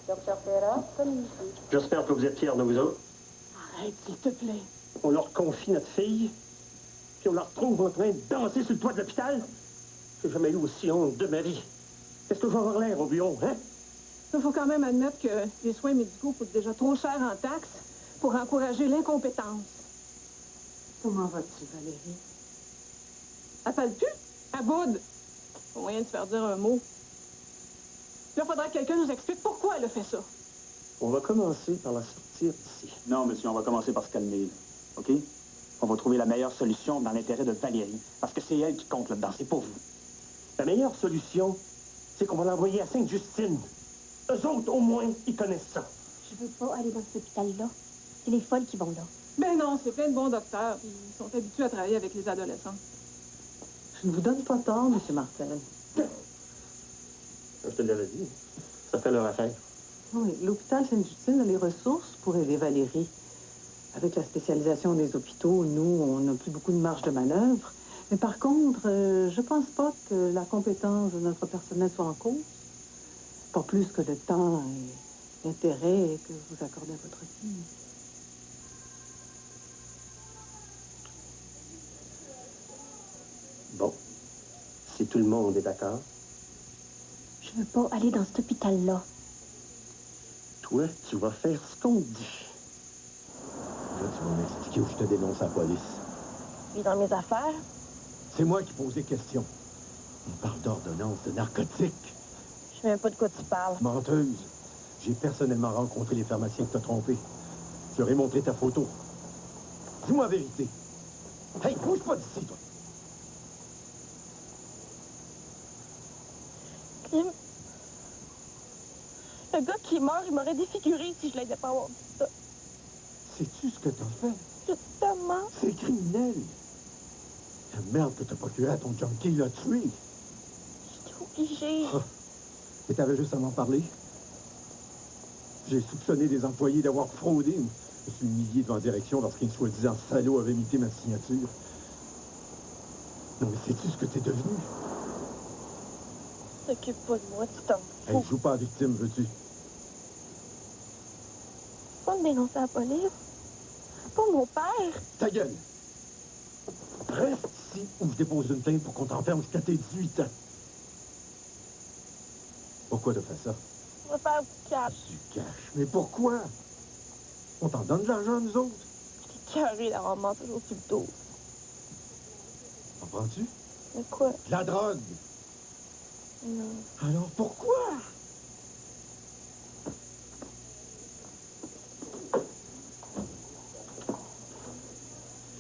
Docteur Ferrat, communiquez. J'espère que vous êtes fiers de vous autres. Arrête, s'il te plaît. On leur confie notre fille, puis on la retrouve en train de danser sur le toit de l'hôpital. J'ai jamais eu aussi honte de ma vie. Qu'est-ce que je vais avoir l'air au bureau, hein? Il faut quand même admettre que les soins médicaux coûtent déjà trop cher en taxes pour encourager l'incompétence. Comment vas-tu, Valérie? Elle parle plus? Elle boude. Pas moyen de se faire dire un mot. Là, il faudra que quelqu'un nous explique pourquoi elle a fait ça. On va commencer par la sortir d'ici. Non, monsieur, on va commencer par se calmer, OK? On va trouver la meilleure solution dans l'intérêt de Valérie, parce que c'est elle qui compte là-dedans, c'est pas vous. La meilleure solution, c'est qu'on va l'envoyer à Sainte-Justine. Eux autres, au moins, ils connaissent ça. Je veux pas aller dans cet hôpital-là. C'est les folles qui vont là. Ben non, c'est plein de bons docteurs. Ils sont habitués à travailler avec les adolescents. Je ne vous donne pas tort, M. Martel. Je te l'avais dit. Ça fait leur affaire. Oui, l'hôpital Sainte-Justine a les ressources pour aider Valérie. Avec la spécialisation des hôpitaux, nous, on n'a plus beaucoup de marge de manœuvre. Mais par contre, je pense pas que la compétence de notre personnel soit en cause. Pas plus que le temps et l'intérêt que vous accordez à votre fille. Bon. Si tout le monde est d'accord. Je veux pas aller dans cet hôpital-là. Toi, tu vas faire ce qu'on te dit. Là, tu vas m'expliquer où je te dénonce à la police. Puis dans mes affaires, C'est moi qui pose des questions. On parle d'ordonnance de narcotiques. je sais même pas de quoi tu parles. Menteuse. J'ai personnellement rencontré les pharmaciens que t'as trompés. Je leur ai montré ta photo. Dis-moi la vérité. Hey, bouge pas d'ici, toi. Kim, le gars qui est mort, il m'aurait défiguré si je l'aidais pas à avoir dit ça. Sais-tu ce que t'as fait? Justement. C'est criminel. La merde que t'as procurée à ton junkie l'a tué. J'étais obligée. Ah. Et t'avais juste à m'en parler. J'ai soupçonné des employés d'avoir fraudé. Je me suis humilié devant la direction lorsqu'un soi-disant salaud avait imité ma signature. Non, mais sais-tu ce que t'es devenu? T'occupe pas de moi, tu t'en Hey, fous. joue pas à victime, veux-tu? Pas me dénoncer à la police. C'est pas mon père. Ta gueule! Reste ici ou je dépose une plainte pour qu'on t'enferme jusqu'à tes 18 ans. Pourquoi t'as fait ça? Je vais faire du cash. Du cash. Mais pourquoi? On t'en donne de l'argent, nous autres? J'étais carré d'avoir menti toujours sur le dos. Comprends-tu? Mais quoi? De la drogue! Non. Alors pourquoi?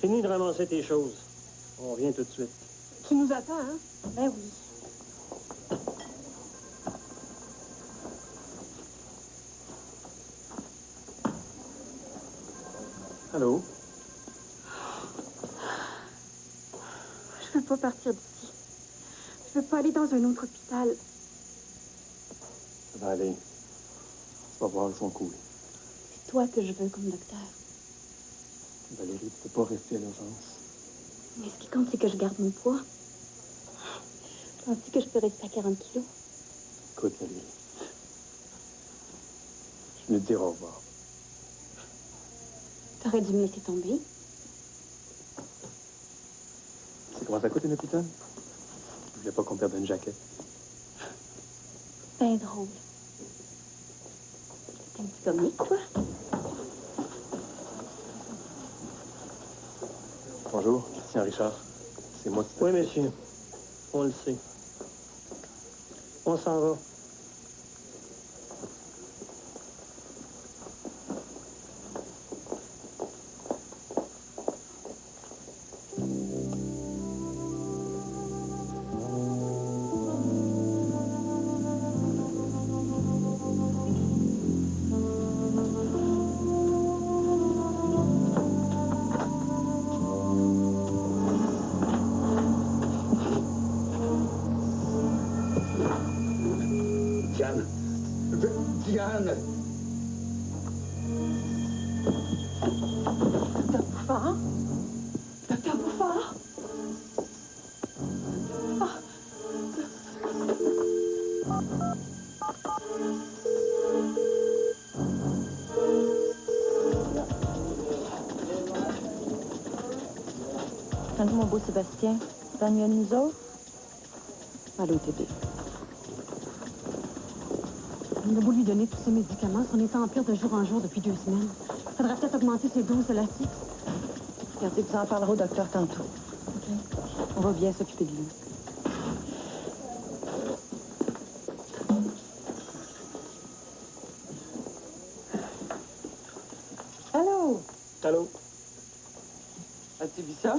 Fini de ramasser tes choses. On revient tout de suite. Tu nous attends, hein? Ben oui. Allô? Je veux pas partir d'ici. Je veux pas aller dans un autre hôpital. Ça va aller. Tu vas voir, ils sont cool. C'est toi que je veux comme docteur. Valérie, tu peux pas rester à l'urgence. Mais ce qui compte, c'est que je garde mon poids. Penses-tu que je peux rester à 40 kilos? Écoute, Valérie. Je venais te dire au revoir. T'aurais dû me laisser tomber. Tu sais comment ça coûte un hôpital? Je voulais pas qu'on perde une jaquette. Ben drôle. T'es un petit comique, toi? Bonjour, Christian Richard. C'est moi qui... Oui, monsieur. On le sait. On s'en va. Diane! Diane! Docteur Bouffard? Docteur Bouffard? Ah. Salut, mon beau Sébastien. T'as mieux de nous autres? Allô, TB. On a beau lui donner tous ses médicaments, son état empire de jour en jour depuis 2 semaines. Faudrait peut-être augmenter ses doses de Lasix. Regardez, vous en parlerez au docteur tantôt. OK? On va bien s'occuper de lui. Allô? Allô? As-tu vu ça?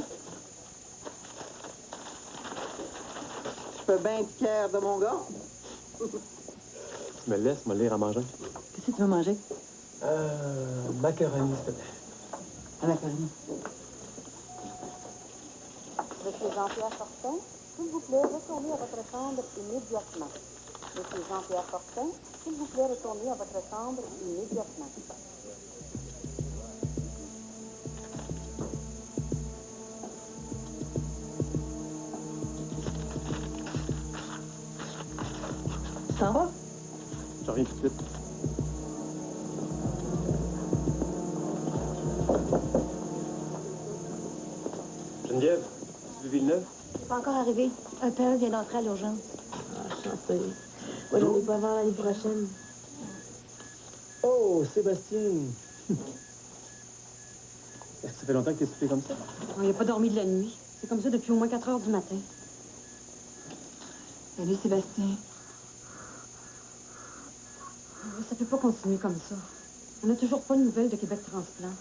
Je peux bien être fier de mon gars. Tu me laisses me lire à manger? Qu'est-ce que tu veux manger? Macaroni, s'il te plaît. À la farine. Monsieur Jean-Pierre Fortin, s'il vous plaît, retournez à votre chambre immédiatement. Monsieur Jean-Pierre Fortin, s'il vous plaît, retournez à votre chambre immédiatement. Tu t'en vas? Je reviens tout de suite. Geneviève, tu veux Villeneuve? C'est pas encore arrivé. Un père vient d'entrer à l'urgence. Ah, chanceux. Moi, j'en ai pas avant l'année prochaine. Oh, Sébastien! Est-ce que ça fait longtemps que t'es soufflé comme ça? Il n'a pas dormi de la nuit. C'est comme ça depuis au moins 4 heures du matin. Salut, Sébastien. Ça peut pas continuer comme ça. On n'a toujours pas de nouvelles de Québec Transplant.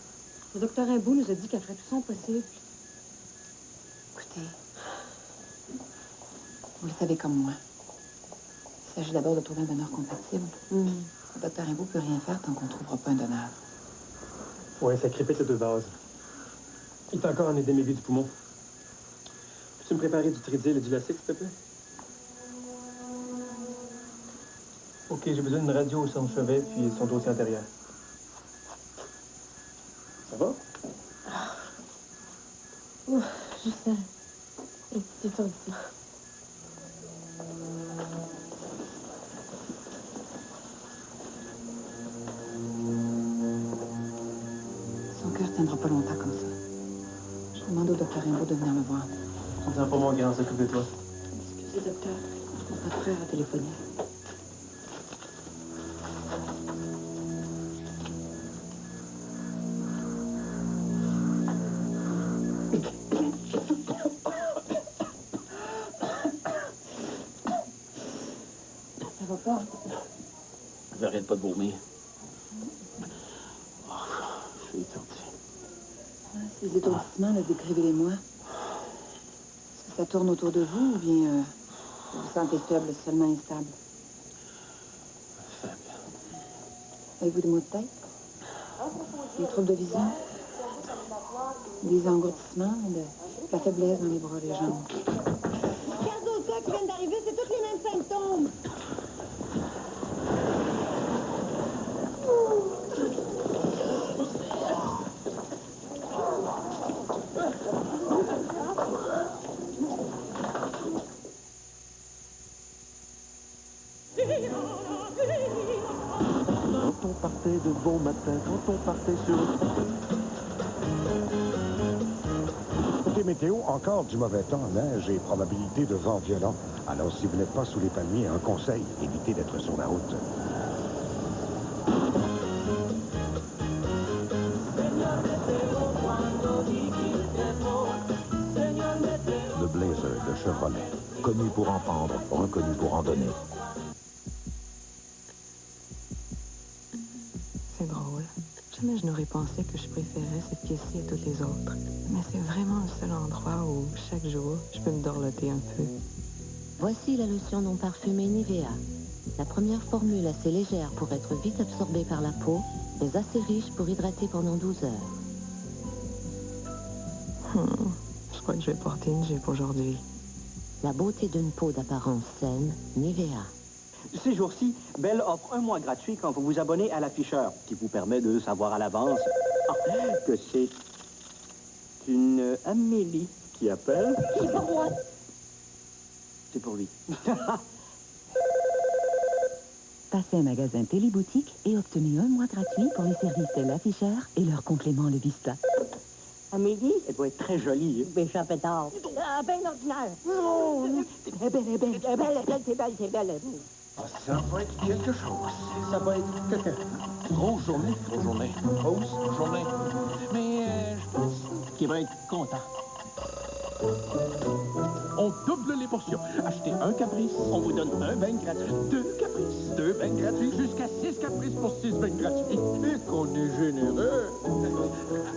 Le docteur Imbeau nous a dit qu'elle ferait tout son possible. Écoutez, vous le savez comme moi. Il s'agit d'abord de trouver un donneur compatible. Le docteur Imbeau peut rien faire tant qu'on ne trouvera pas un donneur. Ouais, ça crépite les 2 vases. Il est encore en édémélie du poumon. Peux-tu me préparer du Tridil et du Lasix, s'il te plaît? OK, j'ai besoin d'une radio au son chevet puis son dossier antérieur. Ça va? Ouf, juste un petit étourdissement. Son cœur tiendra pas longtemps comme ça. Je demande au docteur Imbeau de venir me voir. On dirait pas mon grand, s'occupe de toi. Excusez, docteur. Votre frère a téléphoné. Ça va pas? J'arrête pas de vomir. Oh, je suis étourdi. Ces étourdissements, là, décrivez-les-moi. Est-ce que ça tourne autour de vous ou bien vous vous sentez faible, seulement instable? Faible. Avez-vous des maux de tête? Des troubles de vision? Des engourdissements? De la faiblesse dans les bras, les jambes? Les 15 autres cas qui viennent d'arriver, c'est tous les mêmes symptômes. Quand on partait de bon matin, quand on partait sur le train. Côté météo, encore du mauvais temps, neige et probabilité de vent violent. Alors, si vous n'êtes pas sous les palmiers, un conseil, évitez d'être sur la route. Le Blazer de Chevrolet. Connu pour en prendre, reconnu pour en donner. C'est drôle. Jamais je n'aurais pensé que je préférais cette pièce-ci à toutes les autres. Mais c'est vraiment le seul endroit où, chaque jour, je peux me dorloter un peu. Voici la lotion non parfumée Nivea. La première formule assez légère pour être vite absorbée par la peau, mais assez riche pour hydrater pendant 12 heures. Je crois que je vais porter une jupe aujourd'hui. La beauté d'une peau d'apparence saine, Nivea. Ces jours-ci, Bell offre 1 mois gratuit quand vous vous abonnez à l'afficheur, qui vous permet de savoir à l'avance que c'est une Amélie qui appelle. C'est pour moi. C'est pour lui. Passez un magasin Téléboutique et obtenez 1 mois gratuit pour les services de l'afficheur et leur complément le Vista. Amélie, elle doit être très jolie. Hein? Méchant pétard. Ah, ben ordinaire. Elle est belle, elle est belle, elle est belle, elle est belle, elle est belle. Ah, ça va être quelque chose. Ça va être quelque... Grosse journée. Grosse journée. Grosse journée. Mais je pense qu'il va être content. On double les portions. Achetez un caprice, on vous donne un bain gratuit. 2 caprices, 2 bains gratuits, jusqu'à 6 caprices pour 6 bains gratuits. Et qu'on est généreux.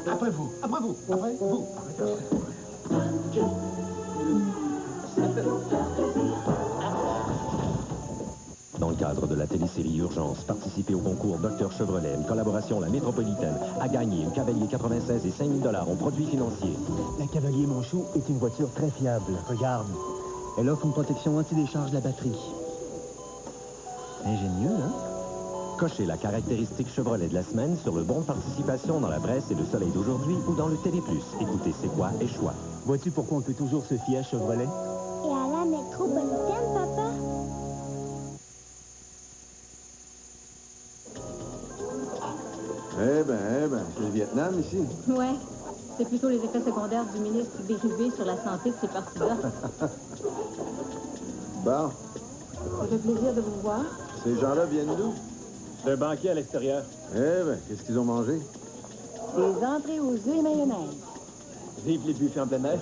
Après vous, après vous, après vous. Dans le cadre de la télésérie Urgence, participez au concours Dr Chevrolet, une collaboration La Métropolitaine, a gagné une Cavalier 96 et 5 000 $ en produits financiers. La Cavalier Monchou est une voiture très fiable. Regarde, elle offre une protection anti-décharge de la batterie. Ingénieux, hein? Cochez la caractéristique Chevrolet de la semaine sur le bon de participation dans la presse et le Soleil d'aujourd'hui ou dans le Télé+. Écoutez C'est quoi et choix. Vois-tu pourquoi on peut toujours se fier à Chevrolet? Et à la métropolitaine, papa? Eh ben, c'est le Vietnam ici. Ouais, c'est plutôt les effets secondaires du ministre Bérubé sur la santé de ces partisans. Bon, Ça fait plaisir de vous voir. ces gens-là viennent d'où? D'un banquier à l'extérieur. Eh ben, qu'est-ce qu'ils ont mangé? Des entrées aux œufs et mayonnaise. Vive les buffets en plein air.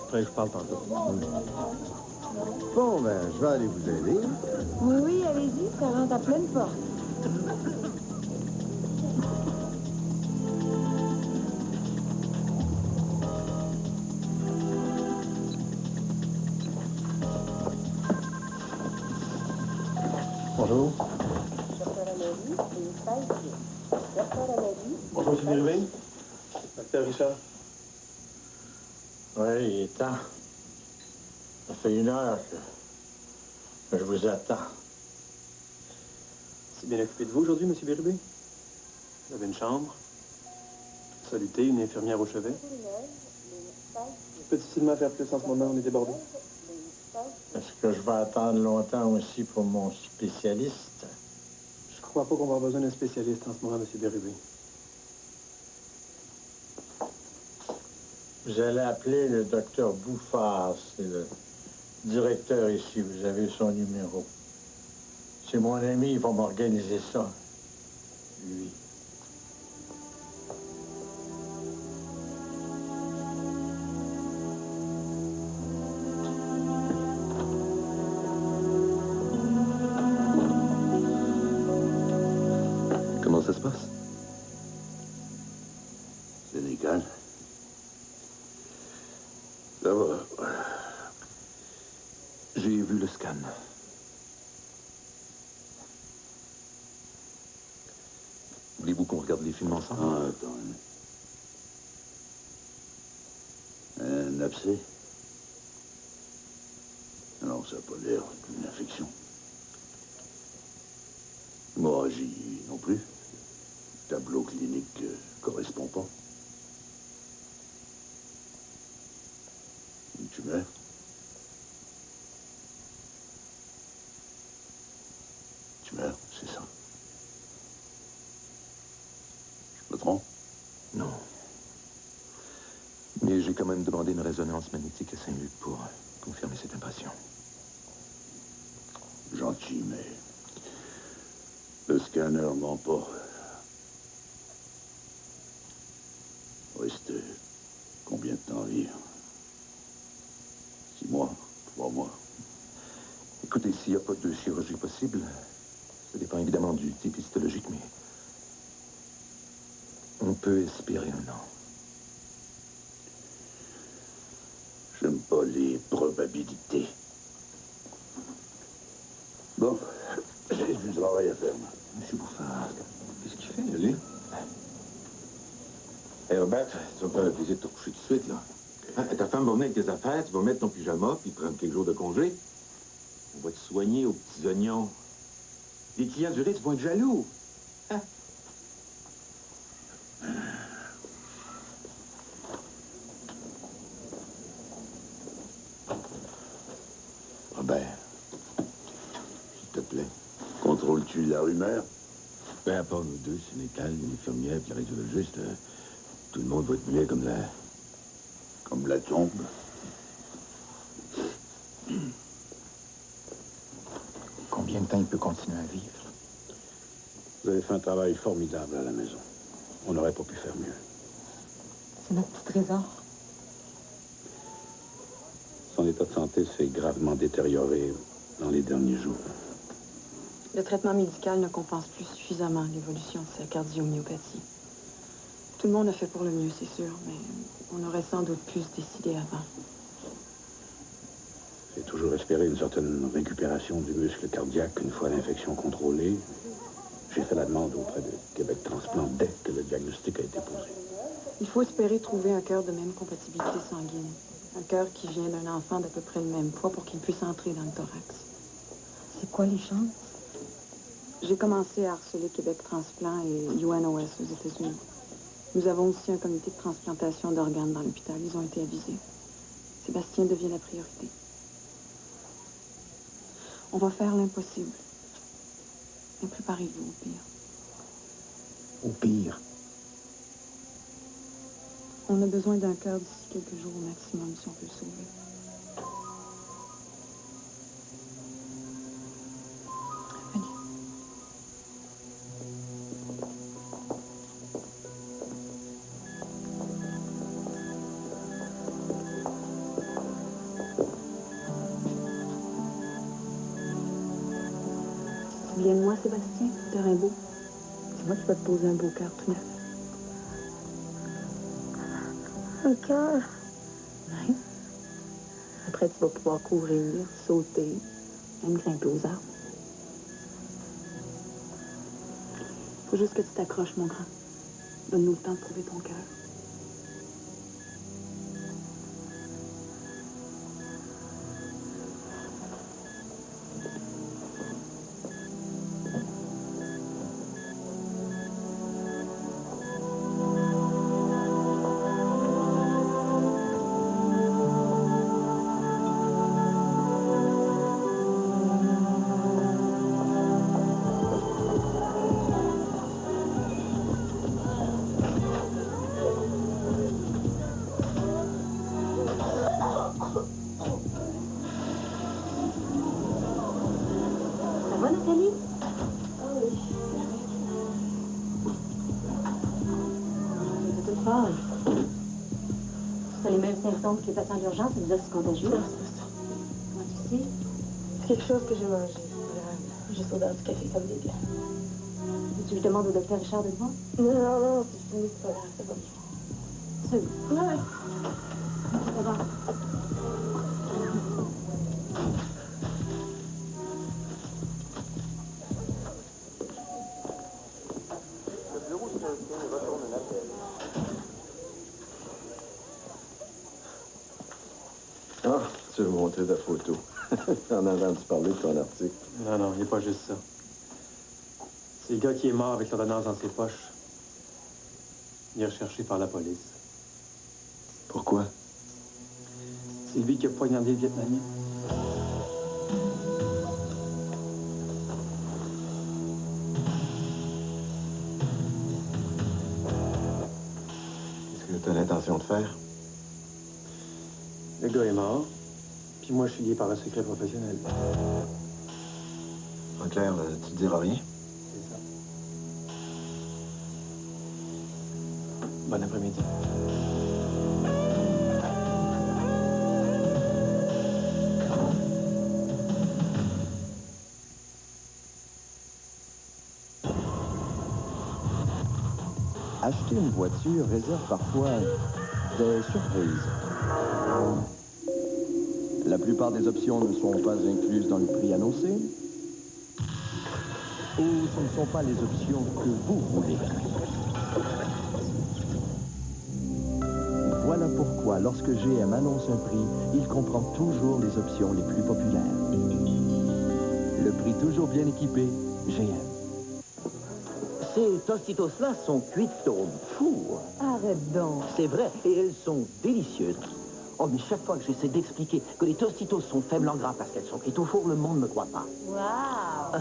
Après, je parle tantôt. Bon, ben, je vais aller vous aider. Oui, oui, allez-y, ça rentre à pleine porte. Bonjour. Bonjour, M. Bérubé. Docteur Richard. Oui, il est temps. Ça fait 1 heure que je vous attends. C'est bien occupé de vous aujourd'hui, M. Bérubé? Vous avez une chambre, soluté, une infirmière au chevet. Je peux difficilement faire plus en ce moment, on est débordé. Est-ce que je vais attendre longtemps aussi pour mon spécialiste? Je crois pas qu'on va avoir besoin d'un spécialiste en ce moment, M. Bérubé. Vous allez appeler le docteur Bouffard, c'est le directeur ici, vous avez son numéro. C'est mon ami, il va m'organiser ça. Lui. Comment ça se passe? C'est légal. Ça va. J'ai vu le scan. Voulez-vous qu'on regarde les films ensemble? Ah, attends. Un abcès? Non, ça n'a pas l'air d'une infection. Hémorragie non plus. Tableau clinique correspond pas. Une tumeur? Tumeur, c'est ça. Je me trompe? Non. Mais j'ai quand même demandé une résonance magnétique à Saint-Luc pour confirmer cette impression. Gentil, mais le scanner ment pas. Reste combien de temps à vivre? 6 mois? 3 mois? Écoutez, s'il n'y a pas de chirurgie possible, ça dépend évidemment du type histologique, mais on peut espérer 1 an. J'aime pas les probabilités. Bon, j'ai du travail à faire. Monsieur Bouffard, qu'est-ce qu'il fait, lui? Hé, Robert, tu vas pas refuser de te coucher tout de suite, là. Hein, ta femme va venir avec tes affaires, tu vas mettre ton pyjama, puis prendre quelques jours de congé. On va te soigner aux petits oignons. Les clients du Ritz vont être jaloux. Hein? Robert, s'il te plaît, contrôles-tu la rumeur? Ben, à part nous deux, Sénécal, l'infirmière et le radiologiste, Tout le monde va être muet comme la tombe. Combien de temps il peut continuer à vivre? Vous avez fait un travail formidable à la maison. On n'aurait pas pu faire mieux. C'est notre petit trésor. Son état de santé s'est gravement détérioré dans les derniers jours. Le traitement médical ne compense plus suffisamment l'évolution de sa cardiomyopathie. Tout le monde a fait pour le mieux, c'est sûr, mais on aurait sans doute pu se décider avant. J'ai toujours espéré une certaine récupération du muscle cardiaque une fois l'infection contrôlée. J'ai fait la demande auprès de Québec Transplant dès que le diagnostic a été posé. Il faut espérer trouver un cœur de même compatibilité sanguine. Un cœur qui vient d'un enfant d'à peu près le même poids pour qu'il puisse entrer dans le thorax. C'est quoi les chances? J'ai commencé à harceler Québec Transplant et UNOS aux États-Unis. Nous avons aussi un comité de transplantation d'organes dans l'hôpital. Ils ont été avisés. Sébastien devient la priorité. On va faire l'impossible. Mais préparez-vous au pire. Au pire? On a besoin d'un cœur d'ici quelques jours au maximum si on peut le sauver. Tu te souviens de moi, Sébastien? T'es un beau. C'est moi qui vais te poser un beau cœur tout neuf. Un cœur. Oui. Après, tu vas pouvoir courir, sauter, même grimper aux arbres. Faut juste que tu t'accroches, mon grand. Donne-nous le temps de trouver ton cœur. C'est les mêmes symptômes que les patients d'urgence, ça veut dire que c'est contagieux. Non, c'est pas ça. Comment tu sais? C'est quelque chose que j'ai mangé. Juste odeur du café, ça me dégueule. Tu demandes au docteur Richard de te voir? Non, c'est fini, c'est pas grave, c'est bon. C'est bon. Ouais. Ça va. Ah, tu veux montrer ta photo. J'en ai entendu parler de ton article. Non, il n'y a pas juste ça. C'est le gars qui est mort avec l'ordonnance dans ses poches. Il est recherché par la police. Pourquoi? C'est lui qui a poignardé le Vietnamien. Qu'est-ce que tu as l'intention de faire? Le gars est mort, puis moi, je suis lié par un secret professionnel. En clair, tu ne diras rien? C'est ça. Bon après-midi. Acheter une voiture réserve parfois des surprises. La plupart des options ne sont pas incluses dans le prix annoncé, ou ce ne sont pas les options que vous voulez. Voilà pourquoi, lorsque GM annonce un prix, il comprend toujours les options les plus populaires. Le prix toujours bien équipé, GM. Ces tostitos-là sont cuites au four. Arrête donc. C'est vrai, et elles sont délicieuses. Oh, mais chaque fois que j'essaie d'expliquer que les tostitos sont faibles en gras parce qu'elles sont cuites au four, le monde ne me croit pas. Wow.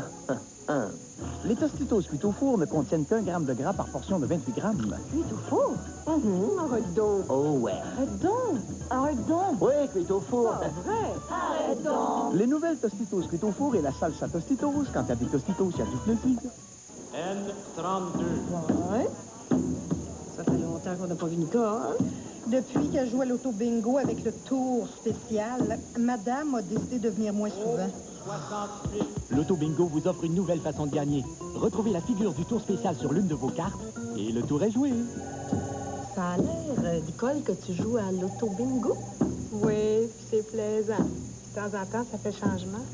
Les Tostitos cuits au four ne contiennent qu'1 gramme de gras par portion de 28 grammes. Cuits au four? Arrête donc. Oh ouais. Arrête donc. Arrête donc. Oui, cuits au four. Pas vrai. Arrête donc. Les nouvelles Tostitos cuits au four et la salsa Tostitos. Quand il y a des Tostitos, il y a du plaisir. N32. Ouais. Ça fait longtemps qu'on n'a pas vu Nicole. Depuis qu'elle joue à l'auto-bingo avec le tour spécial, Madame a décidé de venir moins souvent. L'Auto Bingo vous offre une nouvelle façon de gagner. Retrouvez la figure du tour spécial sur l'une de vos cartes et le tour est joué. Ça a l'air, Nicole, que tu joues à l'auto-bingo. Oui, c'est plaisant. De temps en temps, ça fait changement.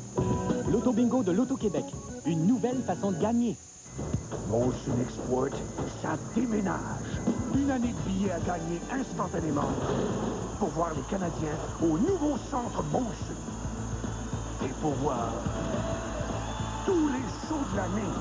L'Auto Bingo de l'Auto-Québec. Une nouvelle façon de gagner. Molson Export, ça déménage. Une année de billets à gagner instantanément pour voir les Canadiens au nouveau centre Molson. Et pour voir tous les shows de l'année.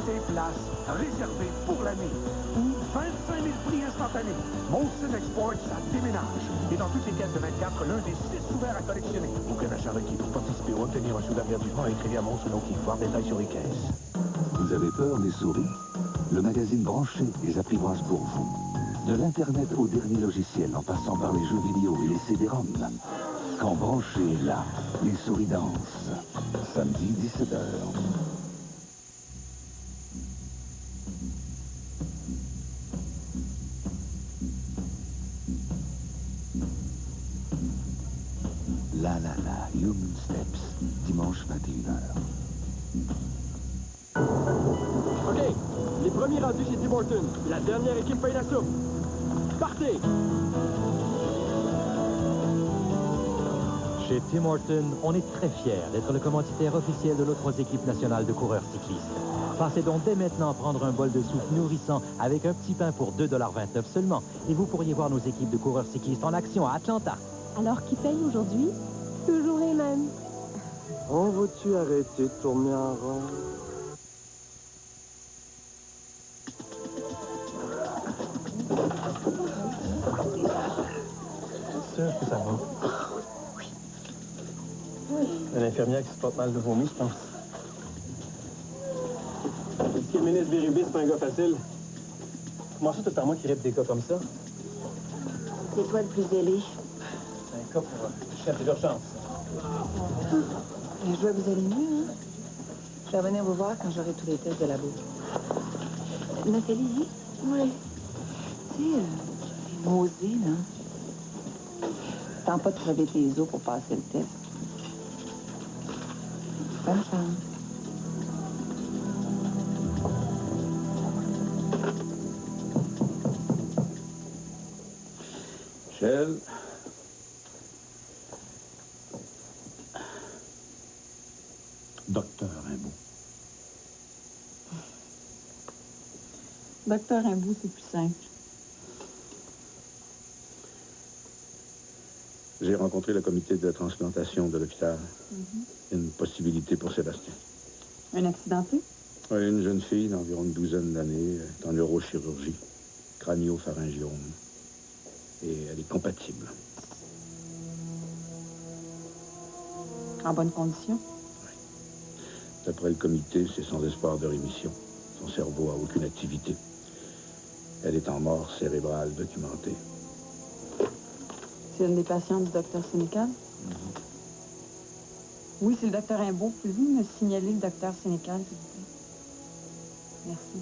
Des places réservées pour l'année. Ou 25 000 prix instantanés. Molson Export, ça déménage. Et dans toutes les caisses de 24, l'un des 6 ouverts à collectionner. Aucun achat requis pour participer ou obtenir un sous avertissement, écrivez à Molson O'Keefe. Voir détails sur les caisses. Vous avez peur des souris? Le magazine Branché les apprivoise pour vous. De l'Internet au dernier logiciel, en passant par les jeux vidéo et les CD-ROM. Quand Branché est là, les souris dansent. Samedi, 17h. La La La, Human Steps, dimanche 21h. OK. Les premiers rendus chez Tim Hortons. La dernière équipe paye la soupe. Partez! Chez Tim Hortons, on est très fiers d'être le commanditaire officiel de l'autre équipe nationale de coureurs cyclistes. Passez donc dès maintenant prendre un bol de soupe nourrissant avec un petit pain pour 2,29 $ seulement. Et vous pourriez voir nos équipes de coureurs cyclistes en action à Atlanta. Alors, qui paye aujourd'hui? Toujours les mêmes. On va-tu arrêter de tourner en rond? C'est sûr que ça va. Une infirmière qui se porte mal de vomi, je pense. Il dit que le ministre Bérubé, c'est pas un gars facile. Comment ça, tout le temps moi qui répète des cas comme ça? C'est toi le plus zélé. C'est un cas pour chef d'urgence. Je vois que vous allez mieux, hein? Je vais venir vous voir quand j'aurai tous les tests de labo. Nathalie? Oui. Tu sais, nausée, là. Tente pas de crever tes os pour passer le test. Bonne chance. Michel. Docteur Rimbaud. Docteur Rimbaud, c'est plus simple. J'ai rencontré le comité de transplantation de l'hôpital. Une possibilité pour Sébastien. Un accidenté? Oui, une jeune fille d'environ une douzaine d'années, en neurochirurgie, crânio-pharyngiome. Et elle est compatible. En bonne condition? D'après le comité, c'est sans espoir de rémission. Son cerveau a aucune activité. Elle est en mort cérébrale documentée. C'est une des patientes du docteur Sénécal? Oui, c'est le docteur Rimbaud. Pouvez-vous me signaler le docteur Sénécal, s'il vous plaît? Merci.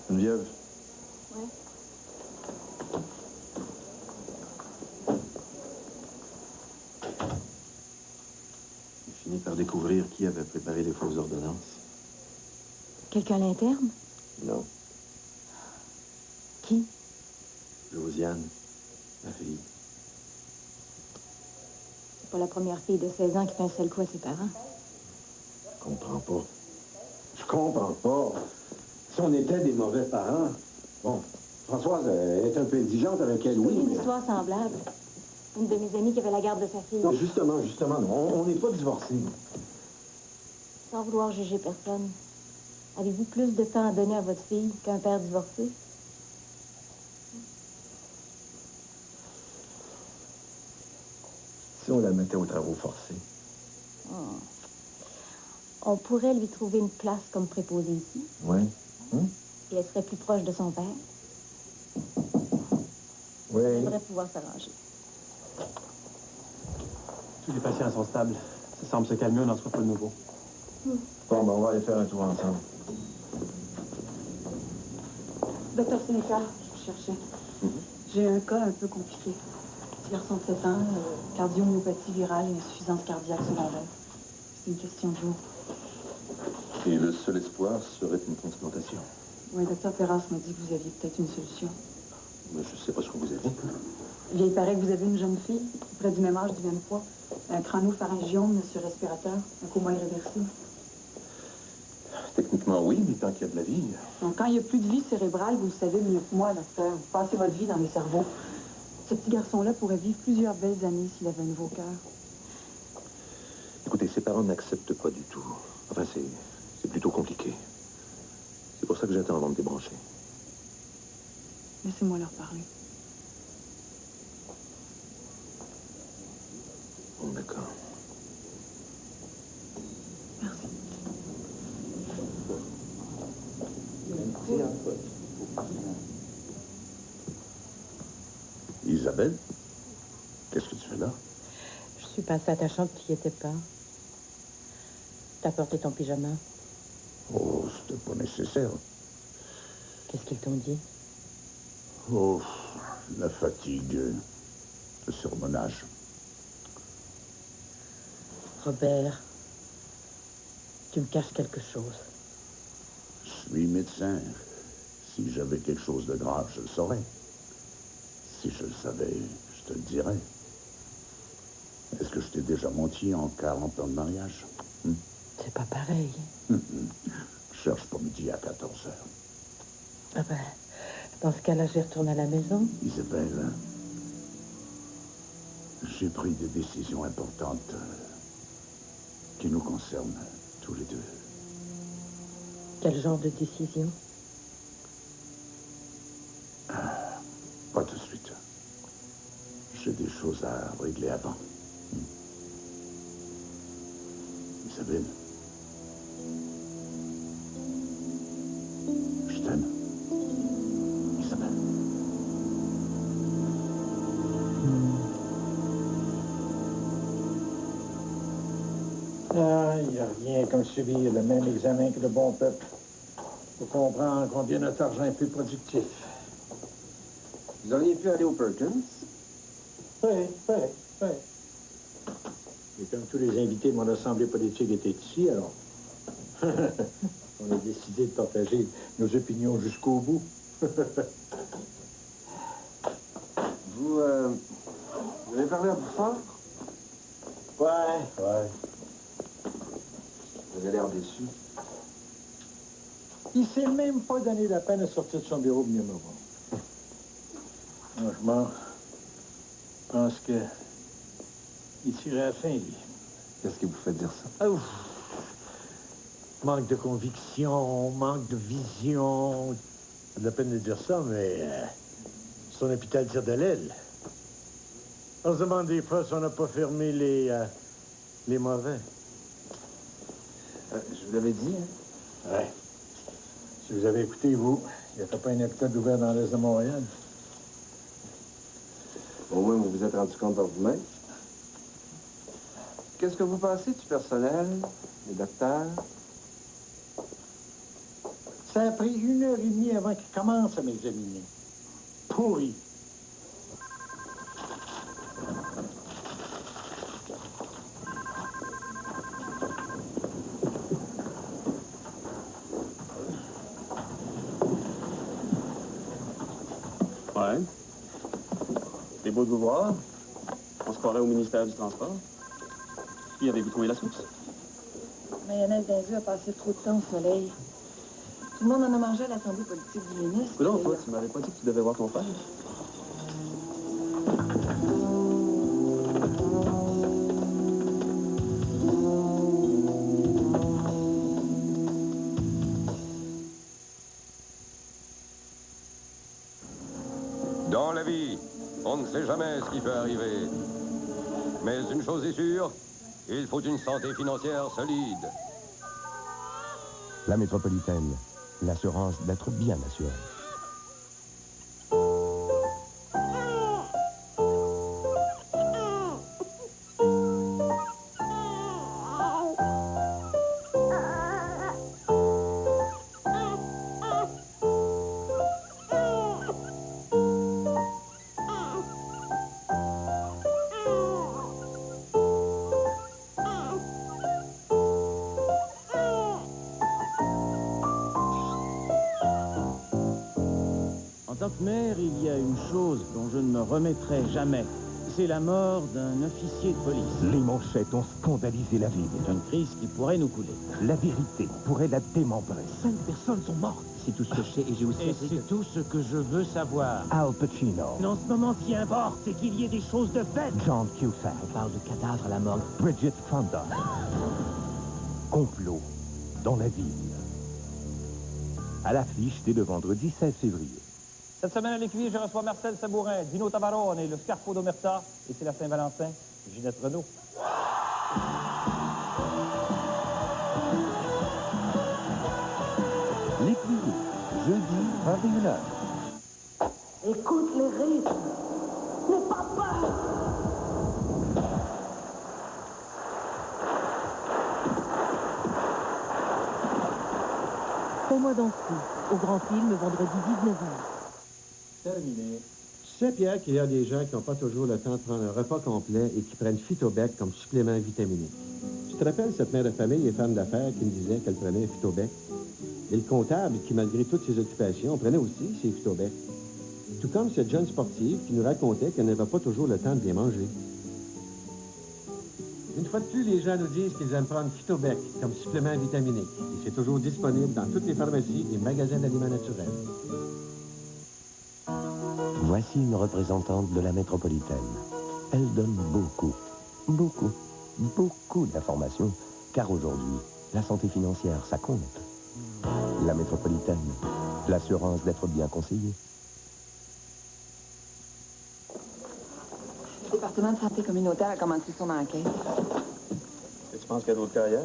Geneviève. Ouais. J'ai fini par découvrir qui avait préparé les fausses ordonnances. Quelqu'un à l'interne? Non. Qui? Josiane, ma fille. C'est pas la première fille de 16 ans qui pince le coup à ses parents. Je comprends pas. Je comprends pas. Si on était des mauvais parents... Bon, Françoise est un peu exigeante avec elle, oui, Une mais... histoire semblable. Une de mes amies qui avait la garde de sa fille. Non, justement, non. On n'est pas divorcés. Sans vouloir juger personne, avez-vous plus de temps à donner à votre fille qu'un père divorcé? Si on la mettait aux travaux forcés. On pourrait lui trouver une place comme préposée ici. Oui. Et elle serait plus proche de son père. Oui. Elle devrait pouvoir s'arranger. Tous les patients sont stables. Ça semble se calmer, on n'en soit pas de nouveau. Bon, ben, on va aller faire un tour ensemble. Docteur Sénécal, je vous cherchais. J'ai un cas un peu compliqué. Petit garçon de 7 ans, cardiomyopathie virale et insuffisance cardiaque secondaire. C'est une question de jour. Et le seul espoir serait une transplantation. Oui, docteur Perras m'a dit que vous aviez peut-être une solution. Mais je ne sais pas ce que vous avez. Eh bien, il paraît que vous avez une jeune fille, près du même âge, du même poids, un crânopharyngiome sur respirateur, un coma irréversible. Techniquement, oui, mais tant qu'il y a de la vie... Donc, quand il n'y a plus de vie cérébrale, vous le savez mieux que moi, docteur. Vous passez votre vie dans les cerveaux. Ce petit garçon-là pourrait vivre plusieurs belles années s'il avait un nouveau cœur. Écoutez, ses parents n'acceptent pas du tout. Enfin, c'est plutôt compliqué. C'est pour ça que j'attends avant de débrancher. Laissez-moi leur parler. Bon, d'accord. Merci. Isabelle, qu'est-ce que tu fais là? Je suis passée à ta chambre, tu n'y étais pas. T'as porté ton pyjama. Oh, c'était pas nécessaire. Qu'est-ce qu'ils t'ont dit? Oh, la fatigue, le surmenage. Robert, tu me caches quelque chose. Je suis médecin. Si j'avais quelque chose de grave, je le saurais. Si je le savais, je te le dirais. Est-ce que je t'ai déjà menti en 40 ans de mariage? C'est pas pareil. Je cherche pas midi à 14 heures. Ah ben, dans ce cas-là, je vais retourner à la maison. Isabelle, j'ai pris des décisions importantes qui nous concernent tous les deux. Quel genre de décision? Pas tout de suite. J'ai des choses à régler avant. Isabelle, je t'aime. Isabelle. Ah, il n'y a rien comme subir le même examen que le bon peuple. Pour comprendre combien notre argent est plus productif. Vous auriez pu aller au Perkins? Oui. Et comme tous les invités de mon assemblée politique étaient ici, alors, on a décidé de partager nos opinions jusqu'au bout. Vous avez parlé à Bouffard? Ouais. Vous avez l'air déçu. Il s'est même pas donné la peine de sortir de son bureau pour venir me voir. Franchement, je pense que il tirait à la fin, lui. Qu'est-ce qui vous fait dire ça? Manque de conviction, manque de vision. C'est de la peine de dire ça, mais son hôpital tire de l'aile. On se demande des fois si on n'a pas fermé les mauvais. Je vous l'avais dit, hein? Ouais. Si vous avez écouté, vous, il n'y a pas un hôpital ouvert dans l'Est de Montréal. Au moins, vous vous êtes rendu compte par vous-même. Qu'est-ce que vous pensez du personnel, des docteurs? Ça a pris 1h30 avant qu'il commence à m'examiner. Pourri. Ouais. C'est beau de vous voir. On se croirait au ministère du Transport. Puis avez-vous trouvé la source? Mayonnaise d'un œuf a passé trop de temps au soleil. Tout le monde en a mangé à l'Assemblée politique du ministre. Non, toi, tu m'avais pas dit que tu devais voir ton père. On ne sait jamais ce qui peut arriver. Mais une chose est sûre, il faut une santé financière solide. La métropolitaine, l'assurance d'être bien assuré. En tant que maire, il y a une chose dont je ne me remettrai jamais. C'est la mort d'un officier de police. Les manchettes ont scandalisé la ville. C'est une crise qui pourrait nous couler. La vérité pourrait la démembrer. 5 personnes sont mortes. C'est tout ce que je sais et j'ai aussi... Et c'est tout ce que je veux savoir. Al Pacino. En ce moment, ce qui importe, c'est qu'il y ait des choses de faites. John Cusack. On parle de cadavres à la morgue. Bridget Fonda. Complot dans la ville. À l'affiche dès le vendredi 16 février. Cette semaine à l'écuyer, je reçois Marcel Sabourin, Dino Tabarone et le Scarpo d'Omerta. Et c'est la Saint-Valentin, Ginette Renault. L'écuyer, jeudi 21h. Écoute les rythmes. N'aie pas peur. Fais-moi danser, au Grand Film, vendredi 19h. Terminé. Tu sais, Pierre, qu'il y a des gens qui n'ont pas toujours le temps de prendre un repas complet et qui prennent Phytobec comme supplément vitaminé. Tu te rappelles cette mère de famille et femme d'affaires qui me disait qu'elle prenait Phytobec? Et le comptable qui, malgré toutes ses occupations, prenait aussi ses Phytobec. Tout comme cette jeune sportive qui nous racontait qu'elle n'avait pas toujours le temps de bien manger. Une fois de plus, les gens nous disent qu'ils aiment prendre Phytobec comme supplément vitaminé. Et c'est toujours disponible dans toutes les pharmacies et magasins d'aliments naturels. Voici une représentante de la métropolitaine. Elle donne beaucoup d'informations, car aujourd'hui, la santé financière, ça compte. La métropolitaine, l'assurance d'être bien conseillé. Le département de santé communautaire a commencé son enquête. Et tu penses qu'il y a d'autres cas ailleurs?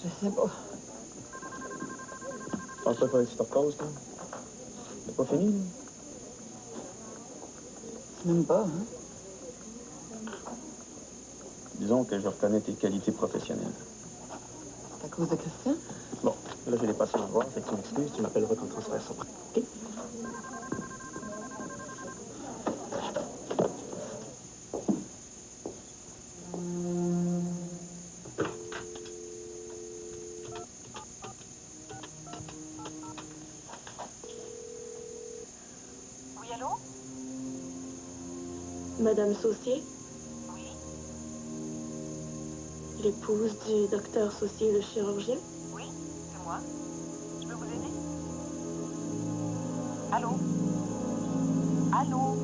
Je sais pas. Je pense pas qu'il fallait que tu te reposes, là. C'est pas fini, là. Même pas, hein? Disons que je reconnais tes qualités professionnelles. C'est à cause de Christian? Bon, là, je l'ai passé à voir, fait que tu m'excuses, tu m'appelleras quand tu seras ça. OK? Madame Saucier? Oui. L'épouse du docteur Saucier, le chirurgien? Oui, c'est moi. Je peux vous aider? Allô? Allô?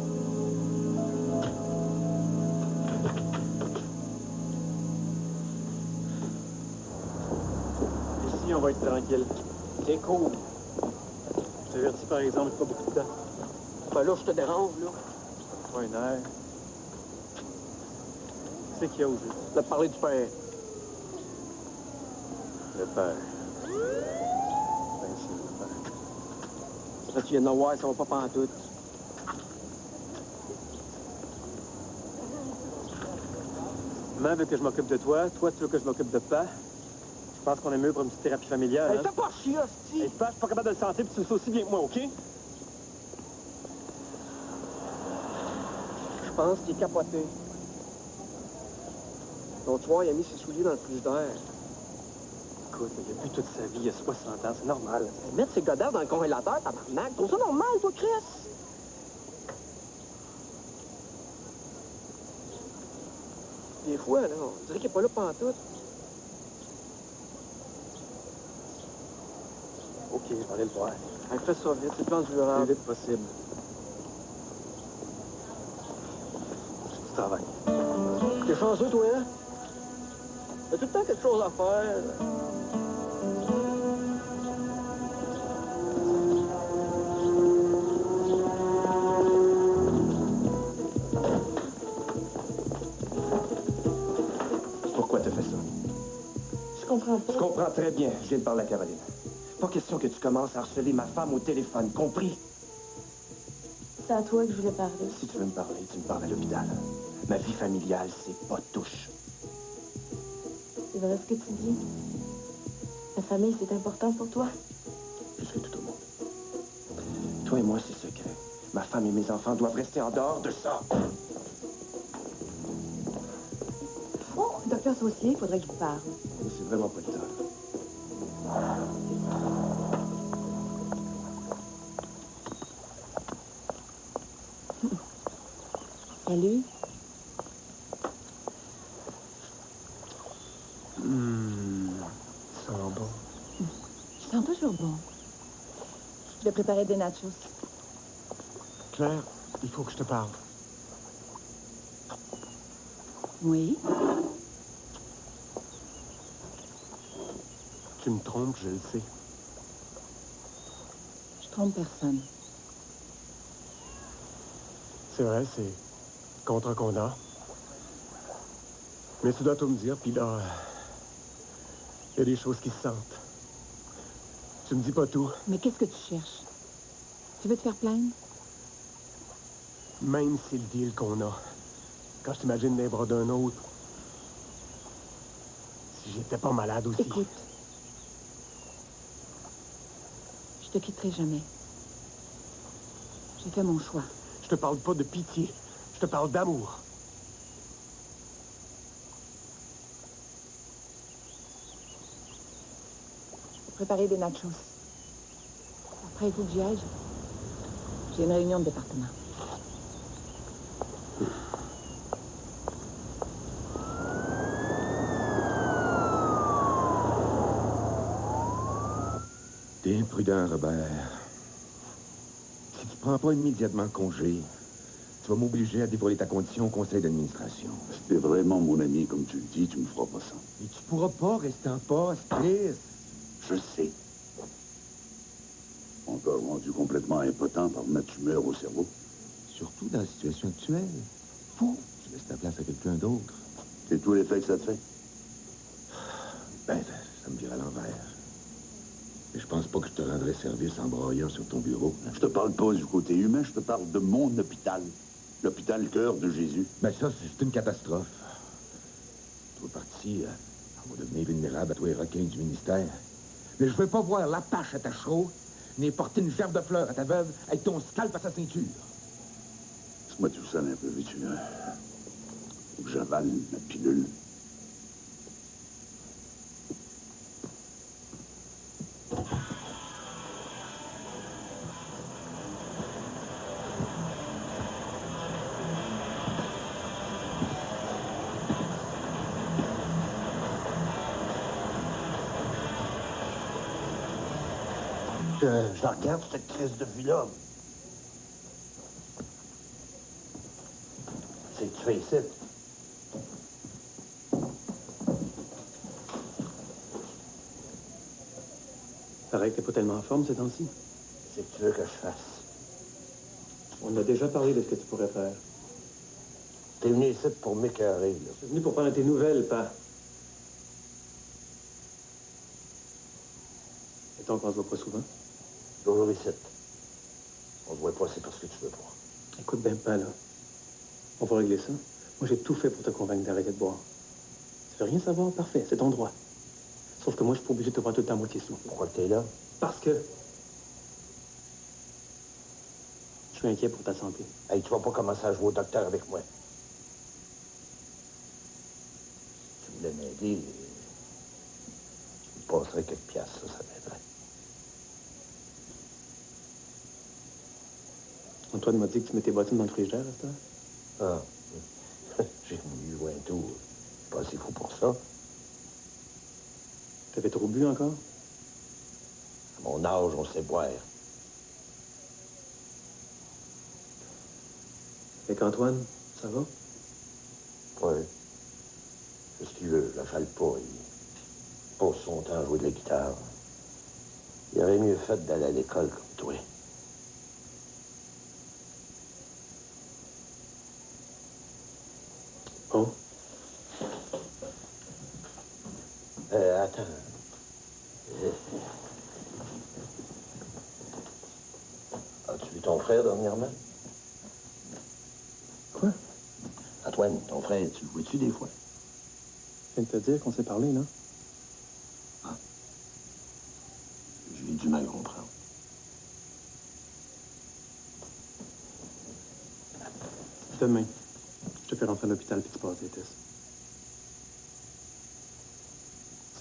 Ici, on va être tranquille. C'est cool. Je t'avertis, par exemple, pas beaucoup de temps. Ben là, je te dérange, là. Pas une heure. C'est qu'il y a au jeu. De parler du père. Le père. Ben, c'est le père. Ça, tu viens de voir, ça va pas pantoute. Maman veut que je m'occupe de toi. Toi, tu veux que je m'occupe de papa. Je pense qu'on est mieux pour une petite thérapie familiale. Hey, fais pas chier, hostie! Hey, papa, je suis pas capable de le sentir, puis tu le sais aussi bien que moi, OK? Je pense qu'il est capoté. Donc, tu vois, il a mis ses souliers dans le plus d'air. Écoute, il a bu toute sa vie, il a 60 ans, c'est normal. Mettre ses godards dans le congélateur, tabarnak. Trouve ça normal, toi, Chris? Des fois, là, on dirait qu'il est pas là pantoute. OK, je vais aller le voir. Hey, fais ça vite, c'est le plan du durable. Le plus vite possible. Tu travailles. T'es chanceux, toi, hein? T'as tout le temps quelque chose à faire. Pourquoi tu fais ça? Je comprends pas. Je comprends très bien. Je viens de parler à Caroline. Pas question que tu commences à harceler ma femme au téléphone, compris? C'est à toi que je voulais parler. Si tu veux me parler, tu me parles à l'hôpital. Ma vie familiale, c'est pas de touche. C'est vrai ce que tu dis. La famille, c'est important pour toi. Plus que tout au monde. Toi et moi, c'est secret. Ma femme et mes enfants doivent rester en dehors de ça. Oh, docteur Saucier, il faudrait qu'il parle. C'est vraiment pas le temps. Salut. Ça sent bon. Je sens toujours bon. Je vais préparer des nachos. Claire, il faut que je te parle. Oui? Tu me trompes, je le sais. Je trompe personne. C'est vrai, c'est contre qu'on a. Mais tu dois tout me dire, puis là, il y a des choses qui se sentent. Tu me dis pas tout. Mais qu'est-ce que tu cherches? Tu veux te faire plaindre? Même si le deal qu'on a, quand je t'imagine dans les bras d'un autre, si j'étais pas malade aussi. Écoute. Je te quitterai jamais. J'ai fait mon choix. Je te parle pas de pitié, je te parle d'amour. Préparer des nachos. Après, il faut que j'y aille. J'ai une réunion de département. T'es imprudent, Robert. Si tu prends pas immédiatement congé, tu vas m'obliger à dévoiler ta condition au conseil d'administration. Si t'es vraiment mon ami, comme tu le dis, tu me feras pas ça. Et tu pourras pas rester en poste, Chris. Je sais. On t'a rendu complètement impotent par ma tumeur au cerveau. Surtout dans la situation actuelle. Fou, tu laisses ta place à quelqu'un d'autre. C'est tout l'effet que ça te fait? Ben, ça me vire à l'envers. Mais je pense pas que je te rendrais service en broyant sur ton bureau. Hein? Je te parle pas du côté humain, je te parle de mon hôpital. L'hôpital Cœur de Jésus. Ben ça, c'est une catastrophe. Toi parti, on va devenir vulnérable à toi les requins du ministère. Mais je veux pas voir l'attache à ta chevaux, ni porter une gerbe de fleurs à ta veuve avec ton scalp à sa ceinture. Laisse-moi tout ça un peu vite. Faut que j'avale ma pilule. Je la regarde, cette crise de vie-là. C'est que tu fais ici. Paraît que t'es pas tellement en forme ces temps-ci. C'est que tu veux que je fasse. On a déjà parlé de ce que tu pourrais faire. T'es venu ici pour m'écœurer, là. Je suis venu pour prendre tes nouvelles, pas. Et donc, on se voit pas souvent? Toujours ici. On se voit pas, c'est parce que tu veux pas. Écoute bien pas, là. On va régler ça. Moi, j'ai tout fait pour te convaincre d'arrêter de boire. Tu veux rien savoir? Parfait, c'est ton droit. Sauf que moi, je suis pas obligé de te voir tout le temps à moitié sous. Pourquoi t'es là? Parce que... je suis inquiet pour ta santé. Hey, tu vas pas commencer à jouer au docteur avec moi. Si tu voulais m'aider, je me passerais quelques piastres, ça m'aiderait. Antoine m'a dit que tu mettais tes bottines dans le frigidaire, à cette heure. Ah, j'ai voulu loin tout. C'est pas si fou pour ça. T'avais trop bu encore? À mon âge, on sait boire. Avec Antoine, ça va? Oui. C'est ce qu'il veut, je l'achale pas. Il passe son temps à jouer de la guitare. Il aurait mieux fait d'aller à l'école comme toi. Bon. Attends. As-tu vu ton frère dernièrement? Quoi? Antoine, ton frère, tu le vois-tu des fois? Je viens de te dire qu'on s'est parlé, non? J'ai du mal à comprendre. Demain, je te fais rentrer à l'hôpital puis tu passes des tests.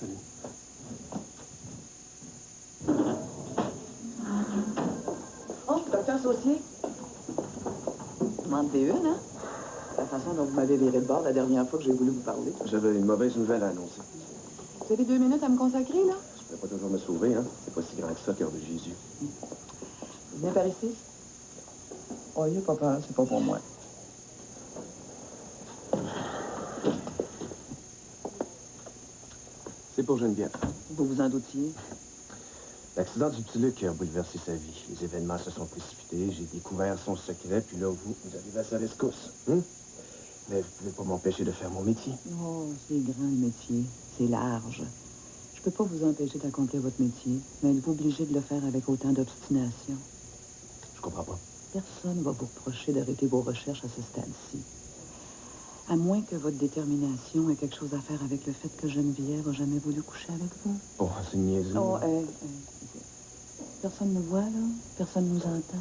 Salut. Oh, docteur Saucier. Demandez une, hein? La façon dont vous m'avez viré de bord la dernière fois que j'ai voulu vous parler. J'avais une mauvaise nouvelle à annoncer. Vous avez 2 minutes à me consacrer, là? Je peux pas toujours me sauver, hein? C'est pas si grand que ça, cœur de Jésus. Vous venez par ici? Oh, il a pas peur, c'est pas pour moi. C'est pour Geneviève. Vous vous en doutiez? L'accident du petit Luc a bouleversé sa vie. Les événements se sont précipités, j'ai découvert son secret, puis là, vous arrivez à sa rescousse. Hein? Mais vous pouvez pas m'empêcher de faire mon métier. Oh, c'est grand, le métier. C'est large. Je peux pas vous empêcher d'accomplir votre métier, mais êtes-vous obligé de le faire avec autant d'obstination? Je comprends pas. Personne ne va vous reprocher d'arrêter vos recherches à ce stade-ci. À moins que votre détermination ait quelque chose à faire avec le fait que Geneviève n'a jamais voulu coucher avec vous. Oh, c'est niaiseux. Oh, personne ne voit, là. Personne ne nous entend.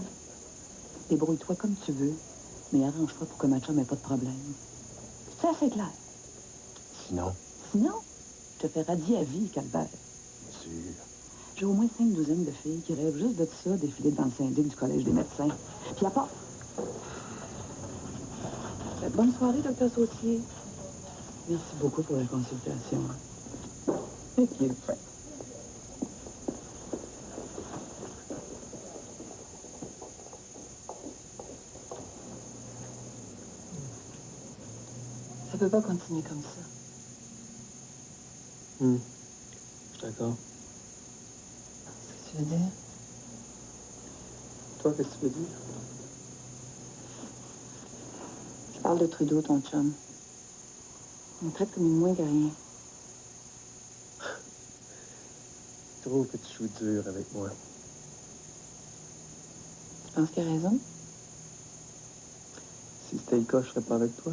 Débrouille-toi comme tu veux, mais arrange-toi pour que ma chum n'ait pas de problème. C'est assez clair. Sinon? Sinon, je te fais radier à vie, Calvaire. Sûr. J'ai au moins 5 douzaines de filles qui rêvent juste de ça, défiler devant le syndic du Collège des médecins. Puis à part... Bonne soirée, docteur Saucier. Merci beaucoup pour la consultation. Il est fin. Ça peut pas continuer comme ça. Je suis d'accord. Qu'est-ce que tu veux dire? Toi, qu'est-ce que tu veux dire? Je parle de Trudeau, ton chum. On me traite comme une moins que rien. Je trouve que tu joues dur avec moi. Tu penses qu'il a raison? Si c'était le cas, je serais pas avec toi.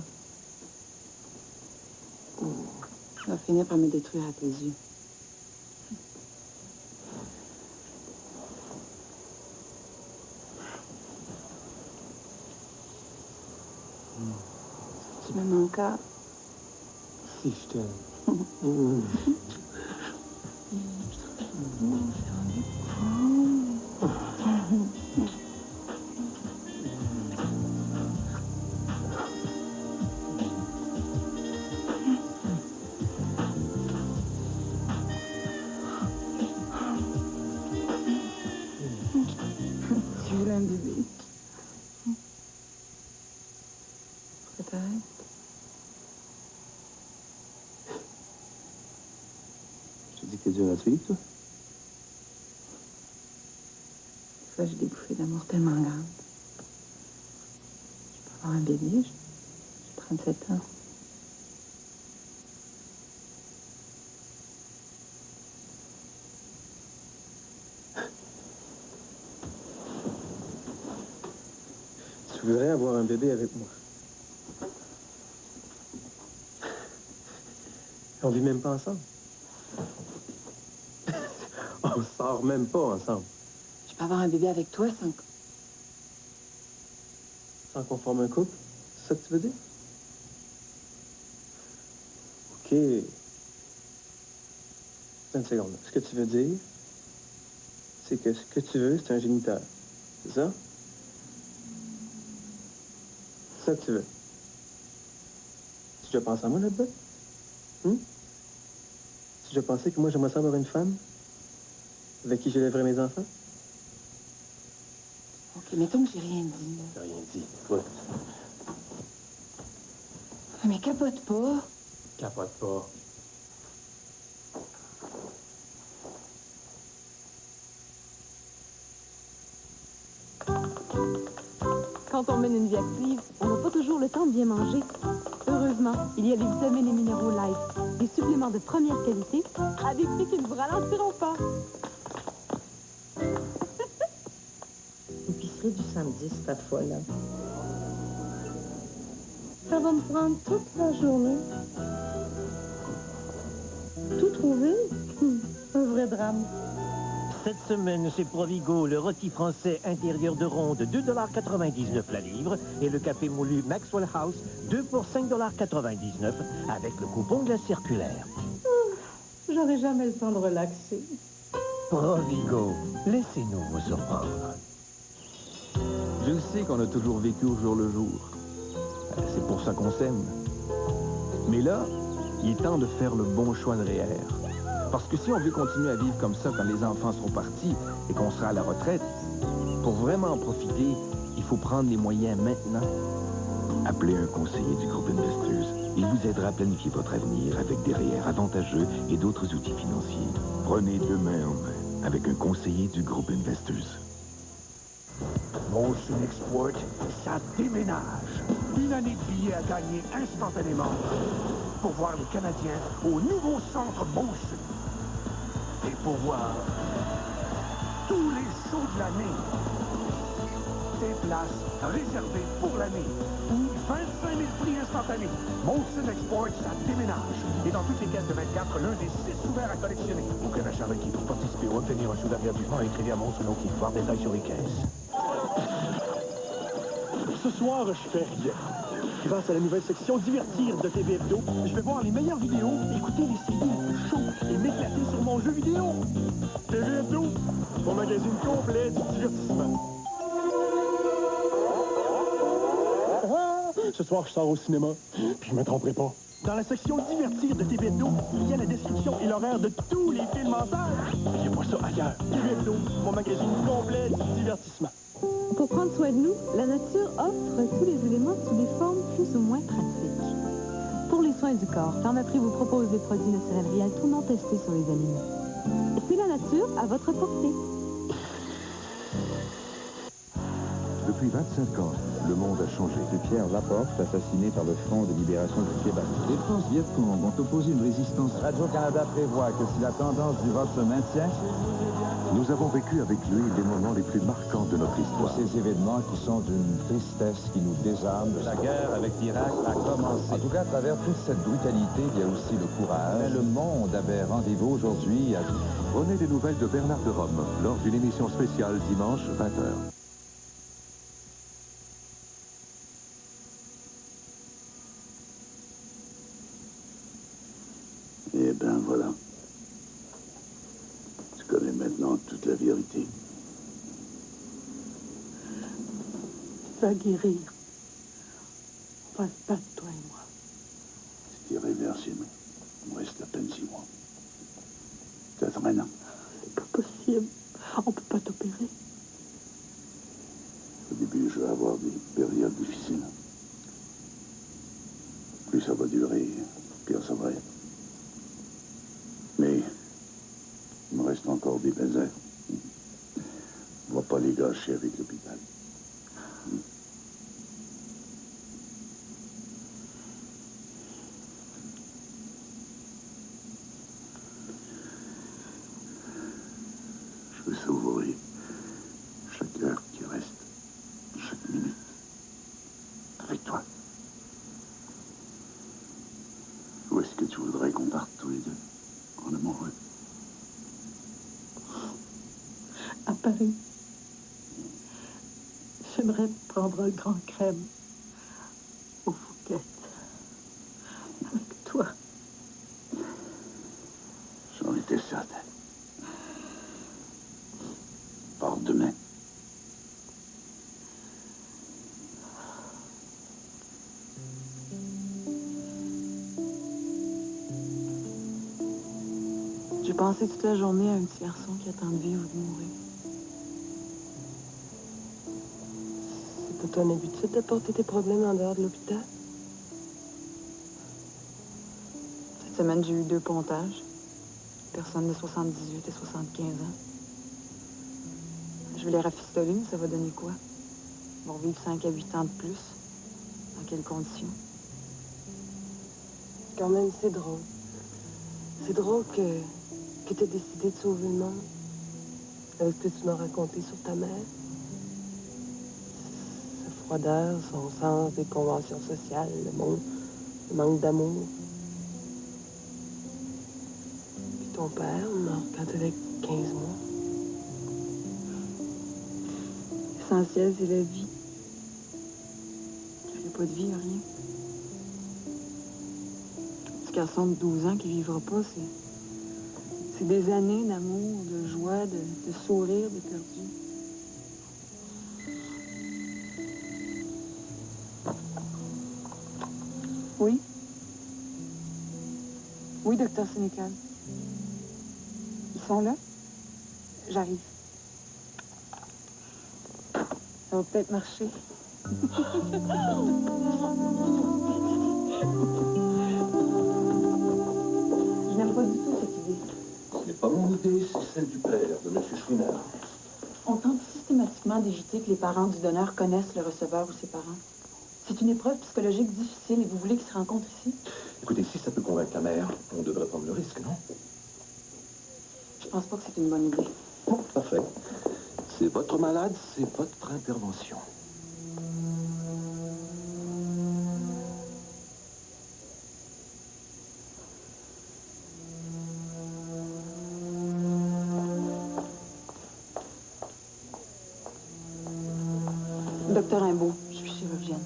Tu vas finir par me détruire à tes yeux. Tu m'aimes encore? Si je t'aime. Tu voulais un bébé? Peut-être. Je te dis que t'es dur à suivre, toi. Des fois, j'ai des bouffées d'amour tellement grandes. Je peux avoir un bébé, j'ai 37 ans. Tu voudrais avoir un bébé avec moi. On vit même pas ensemble. On sort même pas ensemble. Je peux avoir un bébé avec toi Sans qu'on forme un couple? C'est ça que tu veux dire? OK. Une seconde. Ce que tu veux dire, c'est que ce que tu veux, c'est un géniteur. C'est ça? C'est ça que tu veux. Tu déjà pensé à moi là-dedans? Tu déjà pensé que moi, j'aimerais ça avoir une femme avec qui j'élèverais mes enfants? OK, mettons que j'ai rien dit. J'ai rien dit. Écoute. Mais capote pas. Capote pas. Quand on mène une vie active, on n'a pas toujours le temps de bien manger. Heureusement, il y a les vitamines et minéraux Life, des suppléments instruments de première qualité à des prix qui ne vous ralentiront pas. L'épicerie du samedi, cette fois-là. Ça va me prendre toute la journée. Tout trouver? Un vrai drame. Cette semaine, chez Provigo, le rôti français intérieur de ronde, 2,99 $ la livre, et le café moulu Maxwell House, 2 pour 5,99 $ avec le coupon de la circulaire. J'aurai jamais le temps de relaxer. Provigo, laissez-nous vous surprendre. Je le sais qu'on a toujours vécu au jour le jour. C'est pour ça qu'on s'aime. Mais là, il est temps de faire le bon choix de REER. Parce que si on veut continuer à vivre comme ça quand les enfants seront partis et qu'on sera à la retraite, pour vraiment en profiter, il faut prendre les moyens maintenant. Appelez un conseiller du groupe Investors. Il vous aidera à planifier votre avenir avec des REER avantageux et d'autres outils financiers. Prenez deux mains en main avec un conseiller du groupe Investors. Molson Export, ça déménage. Une année de billets à gagner instantanément pour voir les Canadiens au nouveau centre Molson. Et pour voir tous les shows de l'année. Des places réservées pour l'année. Ou 25 000 prix instantanés. Molson Export, ça déménage. Et dans toutes les caisses de 24, l'un des 6 ouverts à collectionner. Aucun achat requis pour participer ou obtenir un sous d'arrière-du-vent, écrivez à Molson au voir détails sur les caisses. Ce soir, je fais rien. Grâce à la nouvelle section Divertir de TV Hebdo, je vais voir les meilleures vidéos, écouter les CD les plus chauds et m'éclater sur mon jeu vidéo. TV Hebdo, mon magazine complet du divertissement. Ce soir, je sors au cinéma, puis je me tromperai pas. Dans la section Divertir de TV Hebdo, il y a la description et l'horaire de tous les films en salle. Il n'y a pas ça ailleurs. TV Hebdo, mon magazine complet du divertissement. Pour prendre soin de nous, la nature offre tous les éléments sous des formes plus ou moins pratiques. Pour les soins du corps, Pharmaprix vous propose des produits naturels réels tout non testés sur les animaux. C'est la nature à votre portée. Depuis 25 ans, le monde a changé. C'est Pierre Laporte, assassiné par le Front de libération du Québec. Les forces Viet Cong ont opposé une résistance. Radio-Canada prévoit que si la tendance du vote se maintient, nous avons vécu avec lui les moments les plus marquants de notre histoire. Ces événements qui sont d'une tristesse qui nous désarme. La guerre avec l'Irak a commencé. En tout cas, à travers toute cette brutalité, il y a aussi le courage. Mais le monde avait rendez-vous aujourd'hui à... Prenez des nouvelles de Bernard de Rome lors d'une émission spéciale dimanche 20h. Eh ben voilà. Tu connais maintenant toute la vérité. Tu vas guérir. On va se battre, toi et moi. C'est irréversible. Il me reste à peine 6 mois. Peut-être un an. C'est pas possible. On peut pas t'opérer. Au début, je vais avoir des périodes difficiles. Plus ça va durer, pire ça va être. Mais il me reste encore des baisers. On va pas les gâcher avec l'hôpital. Je veux savourer chaque heure qui reste, chaque minute, avec toi. Où est-ce que tu voudrais qu'on parte tous les deux? En amoureux. À Paris. J'aimerais prendre un grand crème au Phuket. Avec toi. J'en étais certain. Pars demain. J'ai pensé toute la journée à un petit garçon qui attend de vivre ou de mourir. C'est pas ton habitude de porter tes problèmes en dehors de l'hôpital? Cette semaine, j'ai eu 2 pontages. Personnes de 78 et 75 ans. Je vais les rafistoler, mais ça va donner quoi? Ils vont vivre 5 à 8 ans de plus. Dans quelles conditions? Quand même, c'est drôle. C'est drôle que tu aies décidé de sauver le monde avec ce que tu m'as raconté sur ta mère. Sa froideur, son sens des conventions sociales, le manque d'amour. Puis ton père mort quand tu avais 15 mois. L'essentiel, c'est la vie. Il n'y a pas de vie, rien. Ce garçon de 12 ans qui vivra pas, c'est des années d'amour, de joie, de sourire, de perdu. Oui? Oui, docteur Sénécal. Ils sont là? J'arrive. Ça va peut-être marcher. Je n'aime pas du tout cette idée. Ce n'est pas mon idée, c'est celle du père, de M. Chouinard. On tente systématiquement d'éviter que les parents du donneur connaissent le receveur ou ses parents. C'est une épreuve psychologique difficile et vous voulez qu'ils se rencontrent ici? Écoutez, si ça peut convaincre la mère, on devrait prendre le risque, non? Je pense pas que c'est une bonne idée. Bon, parfait. C'est votre malade, c'est votre intervention. Docteur Imbeau, je suis chirurgienne.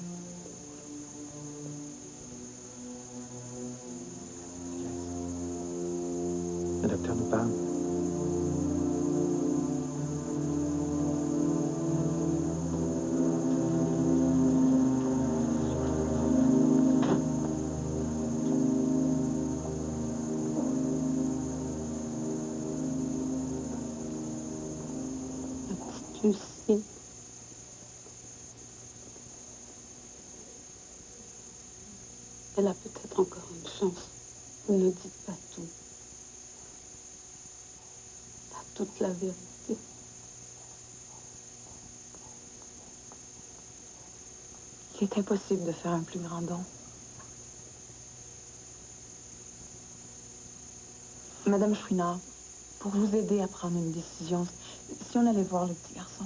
Le docteur nous parle. Lucie. Elle a peut-être encore une chance. Ne dites pas tout. Pas toute la vérité. Il est impossible de faire un plus grand don. Madame Chouinard, pour vous aider à prendre une décision, si on allait voir le petit garçon,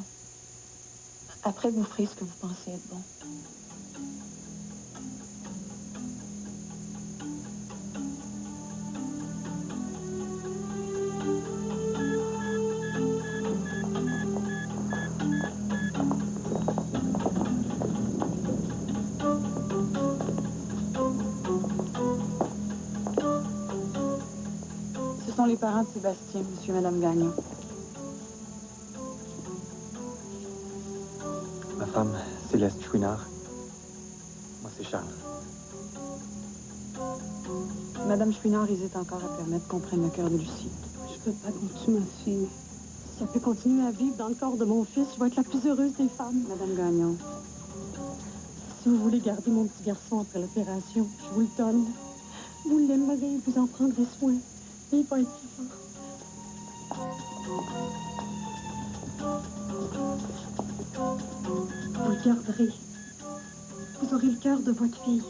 après vous ferez ce que vous pensez être bon. Ce sont les parents de Sébastien, monsieur et madame Gagnon. Ma femme, Céleste Chouinard. Moi, c'est Charles. Madame Chouinard hésite encore à permettre qu'on prenne le cœur de Lucie. Je peux pas qu'on tue ma fille. Si elle peut continuer à vivre dans le corps de mon fils, je vais être la plus heureuse des femmes. Madame Gagnon. Si vous voulez garder mon petit garçon après l'opération, je vous le donne. Vous l'aimerez, vous en prendrez soin. Et il va être vivant. Vous le garderez. Vous aurez le cœur de votre fille.